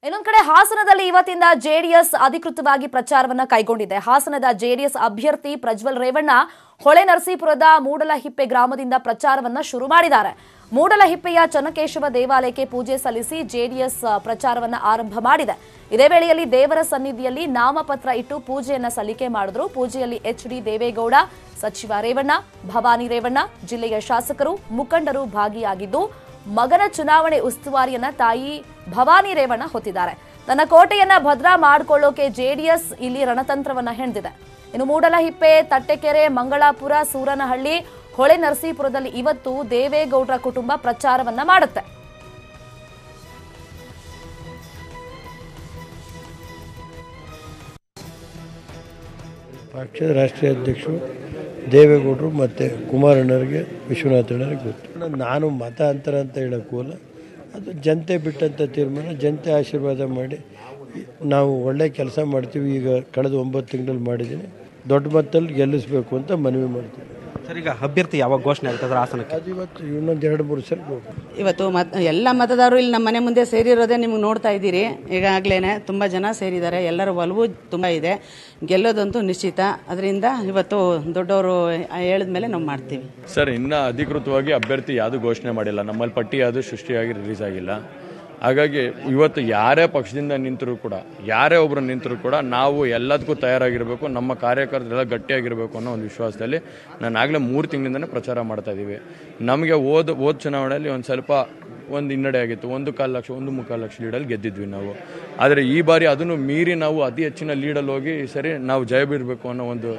ಇನ್ನೊಂದು ಕಡೆ ಹಾಸನದಲ್ಲಿ ಇವತ್ತಿಂದ ಜೆಡಿಎಸ್ ಅಧಿಕೃತವಾಗಿ ಪ್ರಚಾರವನ್ನ ಕೈಗೊಂಡಿದೆ. ಹಾಸನದ ಜೆಡಿಎಸ್ ಅಭ್ಯರ್ಥಿ ಪ್ರಜ್ವಲ್ ರೇವಣ್ಣ ಹೊಳೆನರಸೀಪುರದ ಮೂಡಲಹಿಪ್ಪೆ ಗ್ರಾಮದಿಂದ ಪ್ರಚಾರವನ್ನ ಶುರು ಮಾಡಿದ್ದಾರೆ. ಮೂಡಲಹಿಪ್ಪೆಯ ಚನ್ನಕೇಶವ ದೇವಾಲಯಕ್ಕೆ ಪೂಜೆ ಸಲ್ಲಿಸಿ ಜೆಡಿಎಸ್ ಪ್ರಚಾರವನ್ನ ಆರಂಭ ಮಾಡಿದೆ. ಇದೇ ವೇಳೆಯಲ್ಲಿ ದೇವರ ಸನ್ನಿಧಿಯಲ್ಲಿ ನಾಮಪತ್ರ ಇಟ್ಟು ಪೂಜೆಯನ್ನ ಸಲ್ಲಿಕೆ ಮಾಡಿದ್ರು. ಪೂಜೆಯಲ್ಲಿ ಎಚ್.ಡಿ. ದೇವೇಗೌಡ, ಸಚಿವ ರೇವಣ್ಣ, ಭವಾನಿ ರೇವಣ್ಣ, ಜಿಲ್ಲೆಯ ಶಾಸಕರು, ಮುಖಂಡರು ಭಾಗಿಯಾಗಿದ್ದು ಮಗನ ಚುನಾವಣೆ ಉಸ್ತುವಾರಿಯನ್ನ ತಾಯಿ ಭವಾನಿ ರೇವಣ್ಣ ಹೊತ್ತಿದ್ದಾರೆ. ತನ್ನ ಕೋಟೆಯನ್ನ ಭದ್ರಾ ಮಾಡಿಕೊಳ್ಳೋಕೆ ಜೆಡಿಎಸ್ ಇಲ್ಲಿ ರಣತಂತ್ರವನ್ನ ಹೆಣೆದಿದೆ. ಇನ್ನು ಮೂಡಲಹಿಪ್ಪೆ, ತಟ್ಟೆಕೆರೆ, ಮಂಗಳಾಪುರ, ಸೂರನಹಳ್ಳಿ, ಹೊಳೆನರಸೀಪುರದಲ್ಲಿ ಇವತ್ತು ದೇವೇಗೌಡರ ಕುಟುಂಬ ಪ್ರಚಾರವನ್ನ ಮಾಡುತ್ತೆ. ಪಕ್ಷದ ರಾಷ್ಟ್ರೀಯ ಅಧ್ಯಕ್ಷರು ದೇವೇಗೌಡರು ಮತ್ತು ಕುಮಾರಣ್ಣರಿಗೆ, ವಿಶ್ವನಾಥಣ್ಣರಿಗೆ ಗೊತ್ತು. ನಾನು ಮತಾಂತರ ಅಂತ ಹೇಳೋಕ್ಕಲ್ಲ, ಅದು ಜನತೆ ಬಿಟ್ಟಂಥ ತೀರ್ಮಾನ. ಜನತೆ ಆಶೀರ್ವಾದ ಮಾಡಿ ನಾವು ಒಳ್ಳೆ ಕೆಲಸ ಮಾಡ್ತೀವಿ. ಈಗ ಕಳೆದ 9 ತಿಂಗಳಲ್ಲಿ ಮಾಡಿದ್ದೀನಿ. ದೊಡ್ಡ ಮಟ್ಟದಲ್ಲಿ ಗೆಲ್ಲಿಸಬೇಕು ಅಂತ ಮನವಿ ಮಾಡ್ತೀವಿ. ಸರ್, ಈಗ ಅಭ್ಯರ್ಥಿ ಯಾವಾಗ ಘೋಷಣೆ ಆಗ್ತದೆ ಹಾಸನಕ್ಕೆ? ಅದು ಇವತ್ತು ಇನ್ನೊಂದು 2-3 ಸಲ ಇವತ್ತು ಎಲ್ಲ ಮತದಾರರು ಇಲ್ಲಿ ನಮ್ಮ ಮನೆ ಮುಂದೆ ಸೇರಿರೋದೇ ನಿಮ್ಗೆ ನೋಡ್ತಾ ಇದ್ದೀರಿ. ಈಗಾಗಲೇ ತುಂಬ ಜನ ಸೇರಿದ್ದಾರೆ. ಎಲ್ಲರ ಒಲವು ತುಂಬ ಇದೆ. ಗೆಲ್ಲೋದಂತೂ ನಿಶ್ಚಿತ. ಅದರಿಂದ ಇವತ್ತು ದೊಡ್ಡವರು ಹೇಳಿದ ಮೇಲೆ ನಾವು ಮಾಡ್ತೀವಿ. ಸರ್, ಇನ್ನೂ ಅಧಿಕೃತವಾಗಿ ಅಭ್ಯರ್ಥಿ ಯಾವುದು ಘೋಷಣೆ ಮಾಡಿಲ್ಲ. ನಮ್ಮಲ್ಲಿ ಪಟ್ಟಿ ಯಾವುದು ಸೃಷ್ಟಿಯಾಗಿ ರಿಲೀಸ್ ಆಗಿಲ್ಲ. ಹಾಗಾಗಿ ಇವತ್ತು ಯಾರೇ ಪಕ್ಷದಿಂದ ನಿಂತರೂ ಕೂಡ, ಯಾರೇ ಒಬ್ಬರು ನಿಂತರೂ ಕೂಡ ನಾವು ಎಲ್ಲದಕ್ಕೂ ತಯಾರಾಗಿರಬೇಕು, ನಮ್ಮ ಕಾರ್ಯಕರ್ತರೆಲ್ಲ ಗಟ್ಟಿಯಾಗಿರಬೇಕು ಅನ್ನೋ ಒಂದು ವಿಶ್ವಾಸದಲ್ಲಿ ನಾನು ಆಗಲೇ 3 ತಿಂಗಳಿಂದನೇ ಪ್ರಚಾರ ಮಾಡ್ತಾ ಇದ್ದೀವಿ. ನಮಗೆ ಓದ್ ಚುನಾವಣೆಯಲ್ಲಿ ಒಂದು ಹಿನ್ನಡೆ ಆಗಿತ್ತು. 1.25 ಲಕ್ಷ 1.25 ಲಕ್ಷ ಲೀಡಲ್ಲಿ ಗೆದ್ದಿದ್ವಿ ನಾವು. ಆದರೆ ಈ ಬಾರಿ ಅದನ್ನು ಮೀರಿ ನಾವು ಅತಿ ಹೆಚ್ಚಿನ ಲೀಡಲ್ಲಿ ಹೋಗಿ ಸರಿ ನಾವು ಜಯ ಬೀರಬೇಕು ಅನ್ನೋ ಒಂದು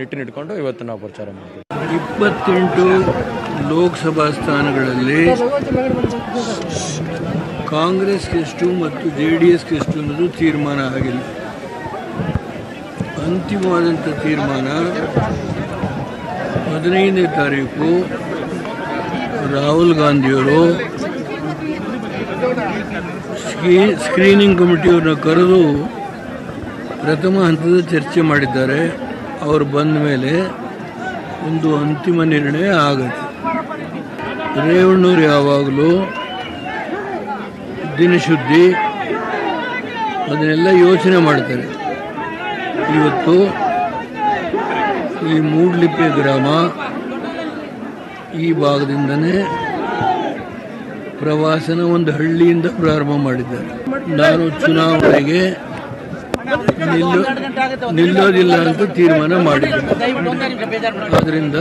ನಿಟ್ಟಿನಿಟ್ಕೊಂಡು ಇವತ್ತು ನಾವು ಪ್ರಚಾರ ಮಾಡ್ತೀವಿ. 28 ಲೋಕಸಭಾ ಸ್ಥಾನಗಳಲ್ಲಿ ಕಾಂಗ್ರೆಸ್ಗೆಷ್ಟು ಮತ್ತು JDSಗೆಷ್ಟು ಅನ್ನೋದು ತೀರ್ಮಾನ ಆಗಿಲ್ಲ. ಅಂತಿಮವಾದಂಥ ತೀರ್ಮಾನ 15ನೇ ತಾರೀಕು ರಾಹುಲ್ ಗಾಂಧಿಯವರು ಸ್ಕ್ರೀನಿಂಗ್ ಕಮಿಟಿಯವ್ರನ್ನ ಕರೆದು ಪ್ರಥಮ ಹಂತದ ಚರ್ಚೆ ಮಾಡಿದ್ದಾರೆ. ಅವರು ಬಂದ ಮೇಲೆ ಒಂದು ಅಂತಿಮ ನಿರ್ಣಯ ಆಗುತ್ತೆ. ರೇವಣ್ಣವ್ರು ಯಾವಾಗಲೂ ದಿನಶುದ್ಧಿ ಅದನ್ನೆಲ್ಲ ಯೋಚನೆ ಮಾಡ್ತಾರೆ. ಇವತ್ತು ಈ ಮೂಡಲಿಪ್ಪೆ ಗ್ರಾಮ ಈ ಭಾಗದಿಂದನೇ ಪ್ರವಾಸನ ಒಂದು ಹಳ್ಳಿಯಿಂದ ಪ್ರಾರಂಭ ಮಾಡಿದ್ದಾರೆ. ನಾನು ಚುನಾವಣೆಗೆ ನಿಲ್ಲೋದಿಲ್ಲ ಅಂತ ತೀರ್ಮಾನ ಮಾಡಿದ್ದೆ. ಅದರಿಂದ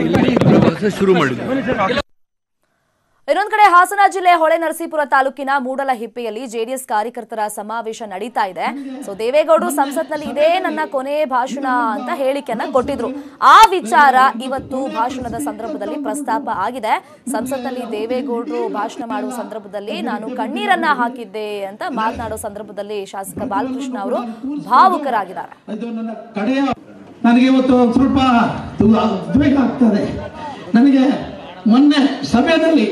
ಇಲ್ಲಿ ಪ್ರವಾಸ ಶುರು ಮಾಡಿದ್ದೆ. ಇನ್ನೊಂದು ಕಡೆ ಹಾಸನ ಜಿಲ್ಲೆ ಹೊಳೆನರಸೀಪುರ ತಾಲೂಕಿನ ಮೂಡಲಹಿಪ್ಪೆಯಲ್ಲಿ ಜೆಡಿಎಸ್ ಕಾರ್ಯಕರ್ತರ ಸಮಾವೇಶ ನಡೀತಾ ಇದೆ. ಸೊ ದೇವೇಗೌಡರು ಸಂಸತ್ನಲ್ಲಿ ಇದೇ ನನ್ನ ಕೊನೆ ಭಾಷಣ ಅಂತ ಹೇಳಿಕೆಯನ್ನ ಕೊಟ್ಟಿದ್ರು. ಆ ವಿಚಾರ ಇವತ್ತು ಭಾಷಣದ ಸಂದರ್ಭದಲ್ಲಿ ಪ್ರಸ್ತಾಪ ಆಗಿದೆ. ಸಂಸತ್ನಲ್ಲಿ ದೇವೇಗೌಡರು ಭಾಷಣ ಮಾಡುವ ಸಂದರ್ಭದಲ್ಲಿ ನಾನು ಕಣ್ಣೀರನ್ನ ಹಾಕಿದ್ದೆ ಅಂತ ಮಾತನಾಡೋ ಸಂದರ್ಭದಲ್ಲಿ ಶಾಸಕ ಬಾಲಕೃಷ್ಣ ಅವರು ಭಾವುಕರಾಗಿದ್ದಾರೆ. ನನಗೆ ಇವತ್ತು ಸ್ವಲ್ಪ ಉದ್ವೇಗ ಆಗ್ತದೆ. ನನಗೆ ಮೊನ್ನೆ ಸಭೆಯಲ್ಲಿ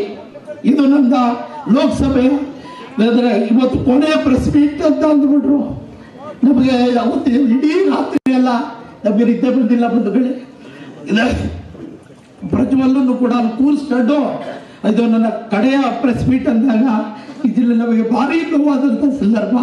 ಇದು ನನ್ನ ಲೋಕಸಭೆ ಇವತ್ತು ಕೊನೆಯ ಪ್ರೆಸ್ ಮೀಟ್ ಅಂತ ಅಂದ್ಬಿಟ್ರು. ನಮಗೆ ಅವತ್ತು ಇಡೀ ರಾತ್ರಿ ಎಲ್ಲ ನಮಗೆ ನಿದ್ದೆ ಬಂದಿಲ್ಲ ಬಂಧುಗಳೇ. ಪ್ರಜ್ವಲ್ಲನ್ನು ಕೂಡ ಕೂರಿಸ್ಕೊಂಡು ಇದು ನನ್ನ ಕಡೆಯ ಪ್ರೆಸ್ ಮೀಟ್ ಅಂದಾಗ ಇದರಲ್ಲಿ ನಮಗೆ ಭಾರಿ ನೋವಾದಂಥ ಸಂದರ್ಭ.